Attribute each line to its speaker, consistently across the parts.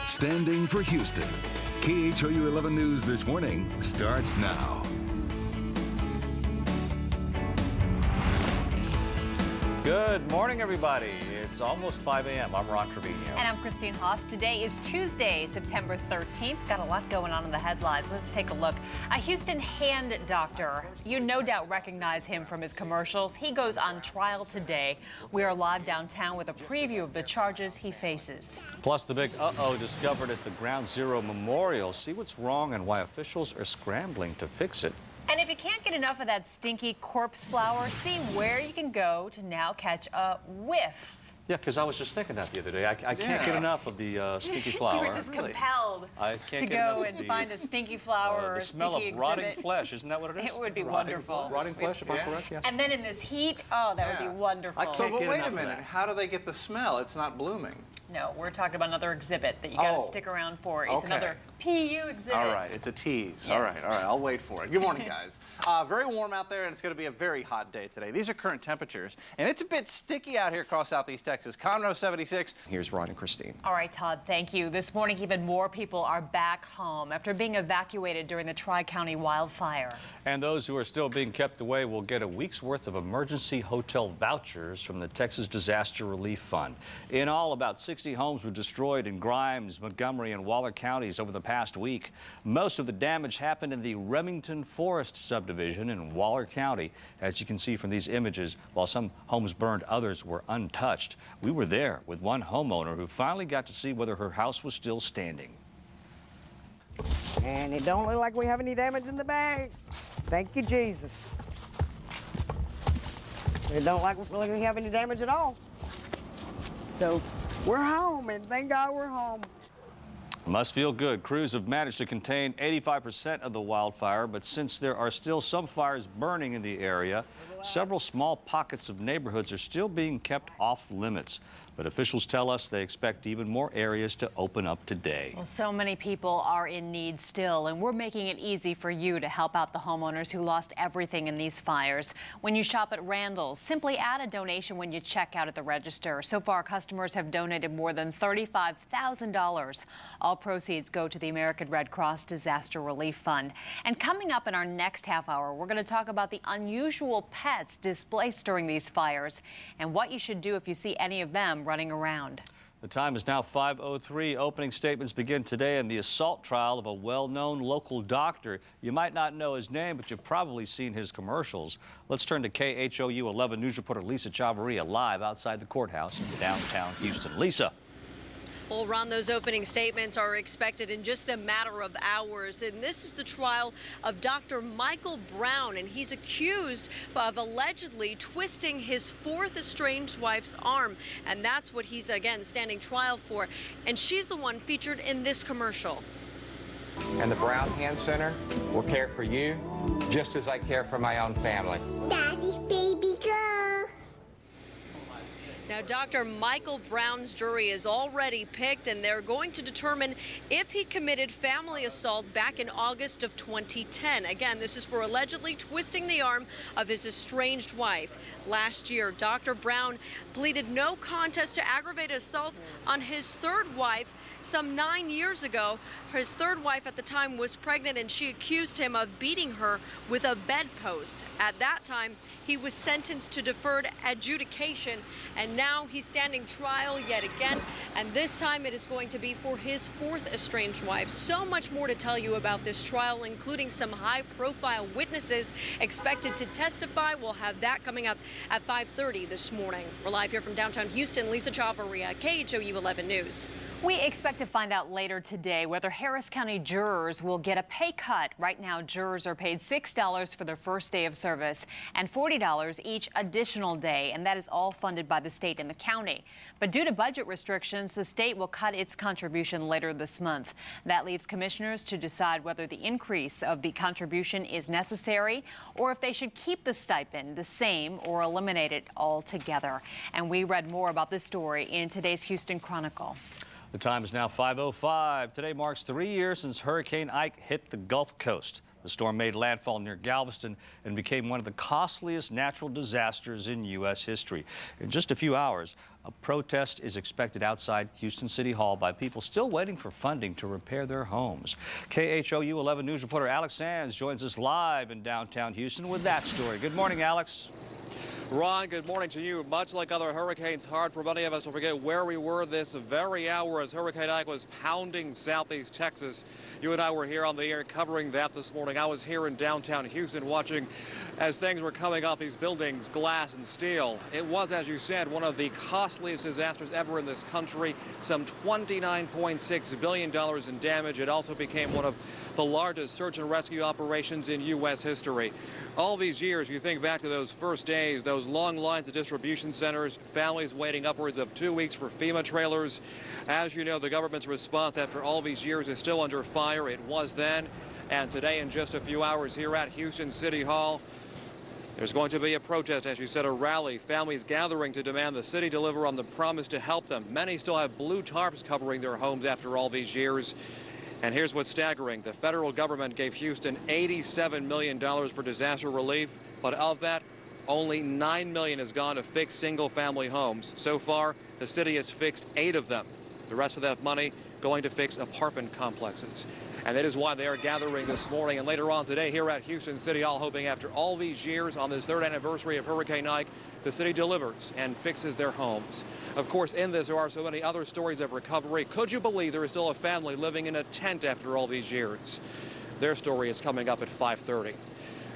Speaker 1: standing for Houston. KHOU 11 News this morning starts now.
Speaker 2: Good morning, everybody. It's almost 5 a.m. I'm Ron Trevino.
Speaker 3: And I'm Christine Haas. Today is Tuesday, September 13th. Got a lot going on in the headlines. Let's take a look. A Houston hand doctor. You no doubt recognize him from his commercials. He goes on trial today. We are live downtown with a preview of the charges he faces.
Speaker 2: Plus, the big uh-oh discovered at the Ground Zero Memorial. See what's wrong and why officials are scrambling to fix it.
Speaker 3: And if you can't get enough of that stinky corpse flour, see where you can go to now catch a whiff.
Speaker 2: Yeah, because I was just thinking that the other day. I can't get enough of the stinky flour.
Speaker 3: You were just compelled
Speaker 2: to
Speaker 3: go and find a stinky flour or a
Speaker 2: smell
Speaker 3: stinky
Speaker 2: of rotting
Speaker 3: exhibit.
Speaker 2: flesh. Isn't that what it is?
Speaker 3: It would be wonderful.
Speaker 2: Rotting flesh, if I'm correct, yes.
Speaker 3: And then in this heat, oh, that would be wonderful.
Speaker 4: So, but wait a minute. How do they get the smell? It's not blooming.
Speaker 3: No, we're talking about another exhibit that you got to stick around for. It's another PU exhibit.
Speaker 4: All right, it's a tease.
Speaker 3: Yes.
Speaker 4: All right, I'll wait for it. Good morning, guys. Very warm out there, and it's going to be a very hot day today. These are current temperatures, and it's a bit sticky out here across southeast Texas. Conroe 76.
Speaker 5: Here's Ron and Christine.
Speaker 3: All right, Todd, thank you. This morning, even more people are back home after being evacuated during the Tri-County wildfire.
Speaker 2: And those who are still being kept away will get a week's worth of emergency hotel vouchers from the Texas Disaster Relief Fund. In all, about 60 homes were destroyed in Grimes, Montgomery, and Waller counties over the past week. Most of the damage happened in the Remington Forest subdivision in Waller County. As you can see from these images, while some homes burned, others were untouched. We were there with one homeowner who finally got to see whether her house was still standing.
Speaker 6: And it don't look like we have any damage in the bag. Thank you, Jesus. It don't look like we have any damage at all. So we're home, and thank God we're home.
Speaker 2: Must feel good. Crews have managed to contain 85% of the wildfire, but since there are still some fires burning in the area, several small pockets of neighborhoods are still being kept off limits. But officials tell us they expect even more areas to open up today.
Speaker 3: Well, so many people are in need still, and we're making it easy for you to help out the homeowners who lost everything in these fires. When you shop at Randall's, simply add a donation when you check out at the register. So far, customers have donated more than $35,000. All proceeds go to the American Red Cross Disaster Relief Fund. And coming up in our next half hour, we're going to talk about the unusual pets displaced during these fires and what you should do if you see any of them running around.
Speaker 2: The time is now 5:03. Opening statements begin today in the assault trial of a well-known local doctor. You might not know his name, but you've probably seen his commercials. Let's turn to KHOU 11 News reporter Lisa Chavarria live outside the courthouse in downtown Houston. Lisa.
Speaker 7: Well, Ron, those opening statements are expected in just a matter of hours. And this is the trial of Dr. Michael Brown, and he's accused of allegedly twisting his fourth estranged wife's arm. And that's what he's, again, standing trial for. And she's the one featured in this commercial.
Speaker 5: And the Brown Hand Center will care for you just as I care for my own family.
Speaker 8: Daddy's baby girl.
Speaker 7: Now, Dr. Michael Brown's jury is already picked, and they're going to determine if he committed family assault back in August of 2010. Again, this is for allegedly twisting the arm of his estranged wife. Last year, Dr. Brown pleaded no contest to aggravated assault on his third wife. Some 9 years ago, his third wife at the time was pregnant, and she accused him of beating her with a bedpost. At that time, he was sentenced to deferred adjudication, and now he's standing trial yet again, and this time it is going to be for his fourth estranged wife. So much more to tell you about this trial, including some high-profile witnesses expected to testify. We'll have that coming up at 5:30 this morning. We're live here from downtown Houston. Lisa Chavarria, KHOU 11 News.
Speaker 3: We expect to find out later today whether Harris County jurors will get a pay cut. Right now, jurors are paid $6 for their first day of service and $40 each additional day, and that is all funded by the state and the county. But due to budget restrictions, the state will cut its contribution later this month. That leaves commissioners to decide whether the increase of the contribution is necessary or if they should keep the stipend the same or eliminate it altogether. And we read more about this story in today's Houston Chronicle.
Speaker 2: The time is now 5:05. Today marks 3 years since Hurricane Ike hit the Gulf Coast. The storm made landfall near Galveston and became one of the costliest natural disasters in U.S. history. In just a few hours, a protest is expected outside Houston City Hall by people still waiting for funding to repair their homes. KHOU 11 News reporter Alex Sands joins us live in downtown Houston with that story. Good morning, Alex.
Speaker 9: Ron, good morning to you. Much like other hurricanes, hard for many of us to forget where we were this very hour as Hurricane Ike was pounding southeast Texas. You and I were here on the air covering that this morning. I was here in downtown Houston watching as things were coming off these buildings, glass and steel. It was, as you said, one of the costliest disasters ever in this country. Some $29.6 billion in damage. It also became one of the largest search and rescue operations in U.S. history. All these years, you think back to those first days, those long lines of distribution centers, families waiting upwards of 2 weeks for FEMA trailers. As you know, the government's response after all these years is still under fire. It was then, and today in just a few hours here at Houston City Hall, there's going to be a protest, as you said, a rally. Families gathering to demand the city deliver on the promise to help them. Many still have blue tarps covering their homes after all these years. And here's what's staggering. The federal government gave Houston $87 million for disaster relief, but of that, only $9 million has gone to fix single-family homes. So far, the city has fixed 8 of them. The rest of that money going to fix apartment complexes. And that is why they are gathering this morning and later on today here at Houston City Hall, hoping after all these years on this 3rd anniversary of Hurricane Ike, the city delivers and fixes their homes. Of course, in this, there are so many other stories of recovery. Could you believe there is still a family living in a tent after all these years? Their story is coming up at 5:30.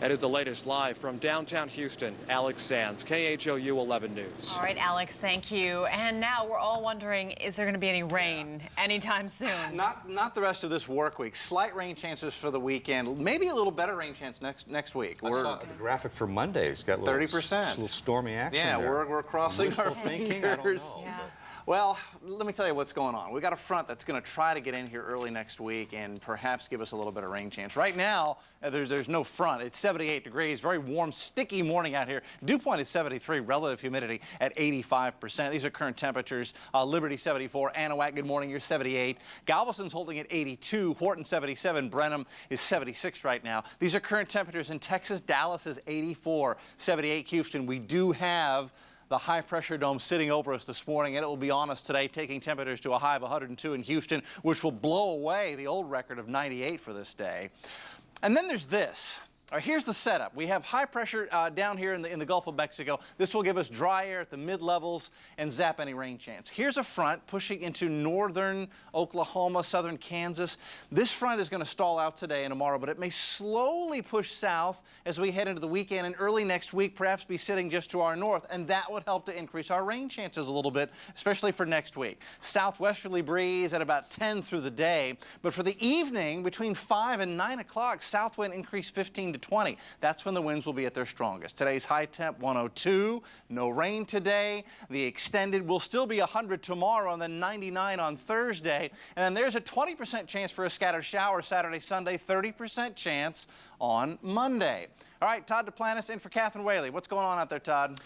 Speaker 9: That is the latest live from downtown Houston. Alex Sands, KHOU 11 News.
Speaker 3: All right, Alex, thank you. And now we're all wondering, is there going to be any rain anytime soon?
Speaker 4: Not the rest of this work week. Slight rain chances for the weekend. Maybe a little better rain chance next week.
Speaker 2: I saw the graphic for Monday. It's got
Speaker 4: 30%.
Speaker 2: Little stormy action.
Speaker 4: Yeah,
Speaker 2: there.
Speaker 4: we're crossing our fingers.
Speaker 2: I don't know.
Speaker 3: Yeah.
Speaker 4: Well, let me tell you what's going on. We've got a front that's going to try to get in here early next week and perhaps give us a little bit of rain chance. Right now, there's no front. It's 78 degrees, very warm, sticky morning out here. Dew point is 73, relative humidity at 85%. These are current temperatures. Liberty 74, Anahuac, good morning, you're 78. Galveston's holding at 82, Horton 77, Brenham is 76 right now. These are current temperatures in Texas. Dallas is 84, 78 Houston. We do have the high-pressure dome sitting over us this morning, and it will be on us today, taking temperatures to a high of 102 in Houston, which will blow away the old record of 98 for this day. And then there's this. All right, here's the setup. We have high pressure down here in the Gulf of Mexico. This will give us dry air at the mid-levels and zap any rain chance. Here's a front pushing into northern Oklahoma, southern Kansas. This front is going to stall out today and tomorrow, but it may slowly push south as we head into the weekend, and early next week perhaps be sitting just to our north, and that would help to increase our rain chances a little bit, especially for next week. Southwesterly breeze at about 10 through the day, but for the evening between 5 and 9 o'clock, south wind increase 15 to 20. That's when the winds will be at their strongest. Today's high temp 102. No rain today. The extended will still be 100 tomorrow and then 99 on Thursday. And then there's a 20% chance for a scattered shower Saturday, Sunday, 30% chance on Monday. All right, Todd Duplantis in for Catherine Whaley. What's going on out there, Todd?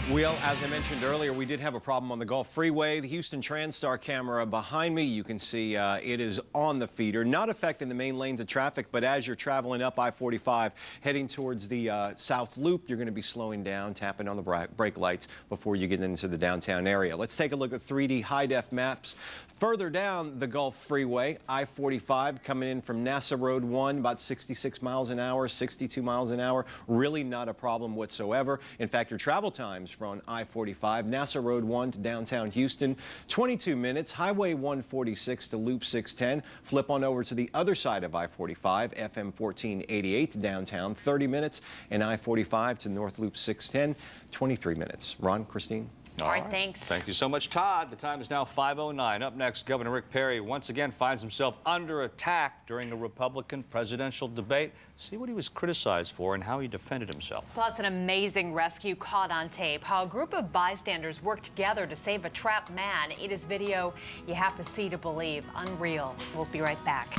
Speaker 10: Well, as I mentioned earlier, we did have a problem on the Gulf Freeway. The Houston TransStar camera behind me, you can see it is on the feeder, not affecting the main lanes of traffic, but as you're traveling up I-45, heading towards the South Loop, you're going to be slowing down, tapping on the brake lights before you get into the downtown area. Let's take a look at 3D high-def maps. Further down the Gulf Freeway, I-45 coming in from NASA Road 1, about 66 miles an hour, 62 miles an hour. Really not a problem whatsoever. In fact, your travel times from I-45, NASA Road 1 to downtown Houston, 22 minutes. Highway 146 to Loop 610. Flip on over to the other side of I-45, FM 1488 to downtown, 30 minutes. And I-45 to North Loop 610, 23 minutes. Ron, Christine?
Speaker 3: All right, thanks.
Speaker 2: Thank you so much, Todd. The time is now 5:09. Up next, Governor Rick Perry once again finds himself under attack during a Republican presidential debate. See what he was criticized for and how he defended himself.
Speaker 3: Plus, an amazing rescue caught on tape. How a group of bystanders worked together to save a trapped man. It is video you have to see to believe. Unreal. We'll be right back.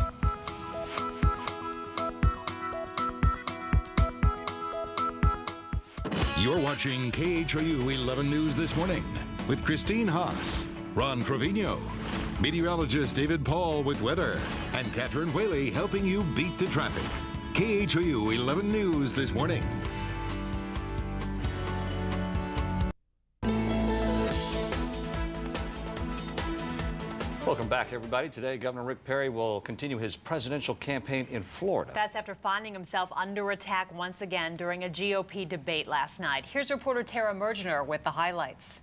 Speaker 1: You're watching KHOU 11 News This Morning with Christine Haas, Ron Trevino, meteorologist David Paul with weather, and Catherine Whaley helping you beat the traffic. KHOU 11 News this morning.
Speaker 2: Welcome back, everybody. Today, Governor Rick Perry will continue his presidential campaign in Florida.
Speaker 3: That's after finding himself under attack once again during a GOP debate last night. Here's reporter Tara Mergener with the highlights.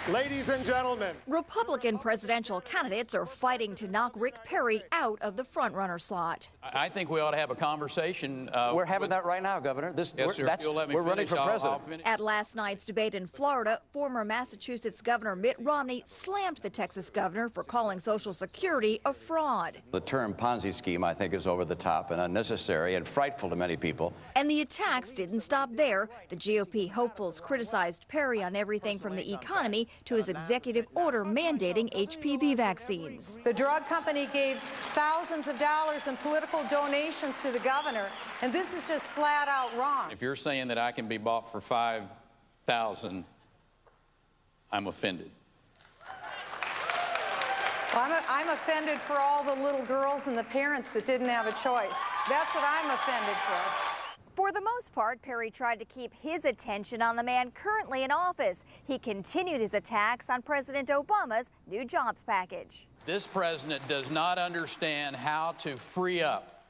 Speaker 11: Ladies and gentlemen,
Speaker 12: Republican presidential candidates are fighting to knock Rick Perry out of the frontrunner slot.
Speaker 13: I think we ought to have a conversation.
Speaker 14: We're having that right now, Governor.
Speaker 13: Yes, sir. If you'll let me
Speaker 14: we're running
Speaker 13: finish,
Speaker 14: for president.
Speaker 12: At last night's debate in Florida, former Massachusetts Governor Mitt Romney slammed the Texas governor for calling Social Security a fraud.
Speaker 14: The term Ponzi scheme, I think, is over the top and unnecessary and frightful to many people.
Speaker 12: And the attacks didn't stop there. The GOP hopefuls criticized Perry on everything from the economy to his executive order mandating HPV vaccines.
Speaker 15: The drug company gave thousands of dollars in political donations to the governor, and this is just flat out wrong.
Speaker 13: If you're saying that I can be bought for $5,000, I'm offended.
Speaker 15: Well, I'm offended for all the little girls and the parents that didn't have a choice. That's what I'm offended for.
Speaker 12: For the most part, Perry tried to keep his attention on the man currently in office. He continued his attacks on President Obama's new jobs package.
Speaker 13: This president does not understand how to free up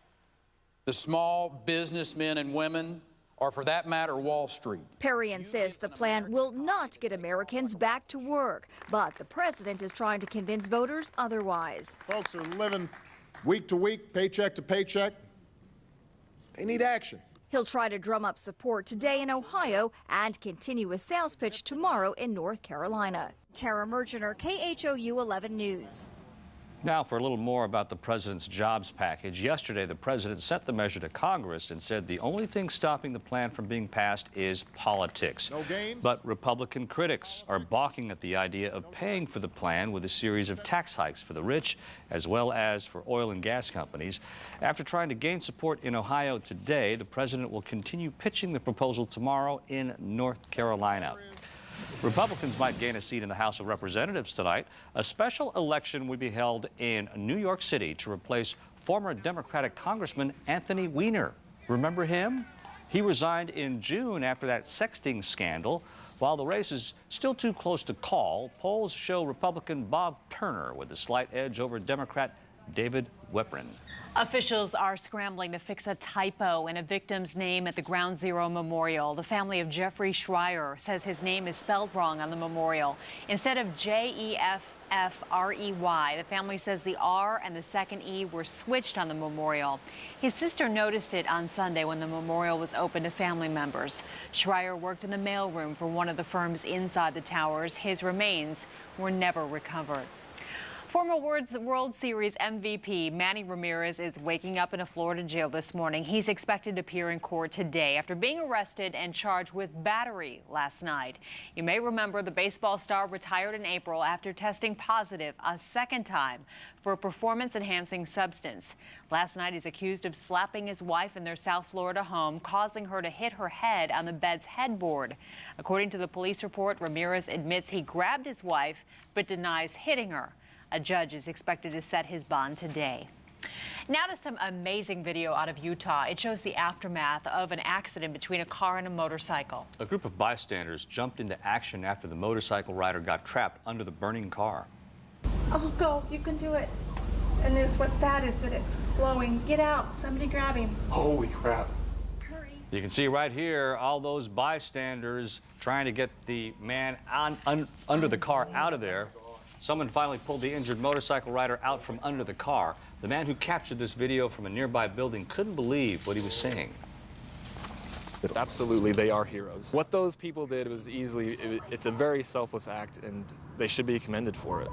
Speaker 13: the small businessmen and women, or for that matter, Wall Street.
Speaker 12: Perry insists the plan will not get Americans back to work, but the president is trying to convince voters otherwise.
Speaker 11: folks are living week to week, paycheck to paycheck. They need action.
Speaker 12: He'll try to drum up support today in Ohio and continue a sales pitch tomorrow in North Carolina. Tara Mergener, KHOU 11 News.
Speaker 2: Now for a little more about the president's jobs package. Yesterday, the president sent the measure to Congress and said the only thing stopping the plan from being passed is politics.
Speaker 11: No games.
Speaker 2: But Republican critics are balking at the idea of paying for the plan with a series of tax hikes for the rich, as well as for oil and gas companies. After trying to gain support in Ohio today, the president will continue pitching the proposal tomorrow in North Carolina. Republicans might gain a seat in the House of Representatives tonight. A special election will be held in New York City to replace former Democratic Congressman Anthony Weiner. Remember him? He resigned in June after that sexting scandal. While the race is still too close to call, polls show Republican Bob Turner with a slight edge over Democrat David Weprin.
Speaker 3: Officials are scrambling to fix a typo in a victim's name at the Ground Zero Memorial. The family of Jeffrey Schreier says his name is spelled wrong on the memorial. Instead of Jeffrey, the family says the R and the second E were switched on the memorial. His sister noticed it on Sunday when the memorial was open to family members. Schreier worked in the mailroom for one of the firms inside the towers. His remains were never recovered. Former World Series MVP Manny Ramirez is waking up in a Florida jail this morning. He's expected to appear in court today after being arrested and charged with battery last night. You may remember the baseball star retired in April after testing positive a second time for a performance-enhancing substance. Last night, he's accused of slapping his wife in their South Florida home, causing her to hit her head on the bed's headboard. According to the police report, Ramirez admits he grabbed his wife but denies hitting her. A judge is expected to set his bond today. Now to some amazing video out of Utah. It shows the aftermath of an accident between a car and a motorcycle.
Speaker 2: A group of bystanders jumped into action after the motorcycle rider got trapped under the burning car.
Speaker 16: Oh, go. You can do it. And what's bad is that it's blowing. Get out. Somebody grab him.
Speaker 2: Holy crap. You can see right here all those bystanders trying to get the man under the car out of there. Someone finally pulled the injured motorcycle rider out from under the car. The man who captured this video from a nearby building couldn't believe what he was seeing.
Speaker 17: Absolutely, they are heroes. What those people did was it's a very selfless act, and they should be commended for it.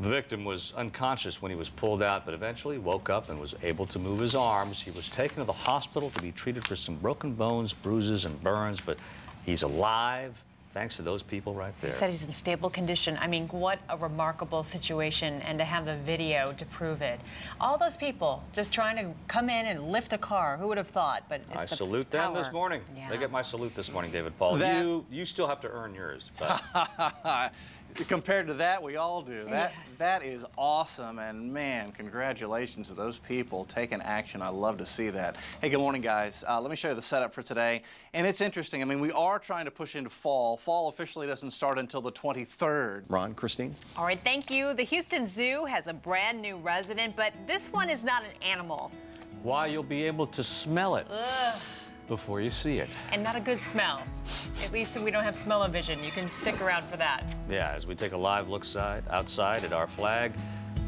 Speaker 2: The victim was unconscious when he was pulled out, but eventually woke up and was able to move his arms. He was taken to the hospital to be treated for some broken bones, bruises, and burns, but he's alive. Thanks to those people right there.
Speaker 3: He said he's in stable condition. I mean, what a remarkable situation, and to have the video to prove it. All those people just trying to come in and lift a car. Who would have thought? But it's
Speaker 2: I salute them this morning.
Speaker 3: Yeah.
Speaker 2: They get my salute this morning, David Paul. You still have to earn yours. But.
Speaker 4: Compared to that, we all do. That is awesome, and man, congratulations to those people taking action. I love to see that. Hey, good morning, guys. Let me show you the setup for today, and it's interesting. I mean, we are trying to push into fall. Fall officially doesn't start until the 23rd.
Speaker 10: Ron, Christine?
Speaker 3: All right, thank you. The Houston Zoo has a brand new resident, but this one is not an animal.
Speaker 2: Why, you'll be able to smell it.
Speaker 3: Ugh.
Speaker 2: Before you see it.
Speaker 3: And not a good smell. At least we don't have smell-o-vision. You can stick around for that.
Speaker 2: Yeah, as we take a live look outside at our flag,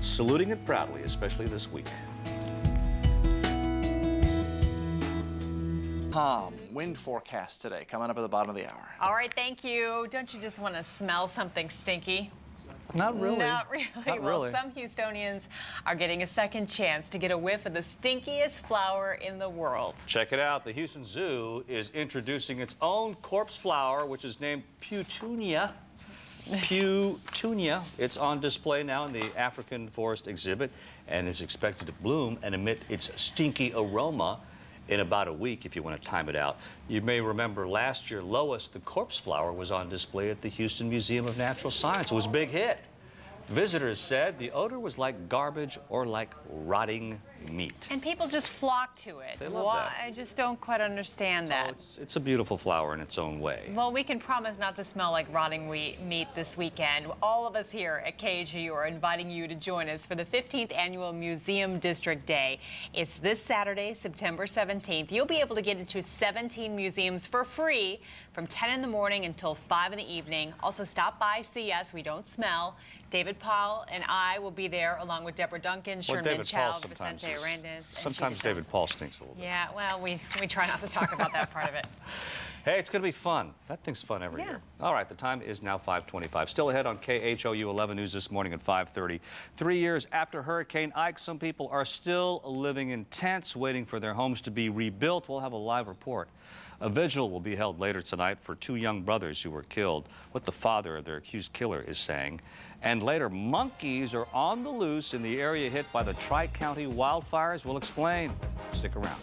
Speaker 2: saluting it proudly, especially this week.
Speaker 4: Wind forecast today, coming up at the bottom of the hour.
Speaker 3: All right, thank you. Don't you just want to smell something stinky?
Speaker 2: Not really.
Speaker 3: Not really.
Speaker 2: Not
Speaker 3: Well,
Speaker 2: really.
Speaker 3: some Houstonians are getting a second chance to get a whiff of the stinkiest flower in the world.
Speaker 2: Check it out. The Houston Zoo is introducing its own corpse flower, which is named Petunia. Petunia. It's on display now in the African Forest exhibit and is expected to bloom and emit its stinky aroma in about a week, if you want to time it out. You may remember last year, Lois, the corpse flower, was on display at the Houston Museum of Natural Science. It was a big hit. Visitors said the odor was like garbage or like rotting meat.
Speaker 3: And people just flock to it.
Speaker 2: They love
Speaker 3: Why?
Speaker 2: that.
Speaker 3: I just don't quite understand that.
Speaker 2: It's a beautiful flower in its own way.
Speaker 3: Well, we can promise not to smell like rotting meat this weekend. All of us here at KHOU are inviting you to join us for the 15th Annual Museum District Day. It's this Saturday, September 17th. You'll be able to get into 17 museums for free from 10 in the morning until 5 in the evening. Also, stop by, see us. We don't smell. David Paul and I will be there along with Deborah Duncan, Sherman Child, Vicente Arandes.
Speaker 2: Sometimes David Paul stinks a little bit.
Speaker 3: Yeah, well, we try not to talk about that part of it.
Speaker 2: Hey, it's going to be fun. That thing's fun every year. All right, the time is now 5:25. Still ahead on KHOU 11 News this morning at 5:30. 3 years after Hurricane Ike, some people are still living in tents, waiting for their homes to be rebuilt. We'll have a live report. A vigil will be held later tonight for two young brothers who were killed, what the father of their accused killer is saying. And later, monkeys are on the loose in the area hit by the Tri-County wildfires. We'll explain. Stick around.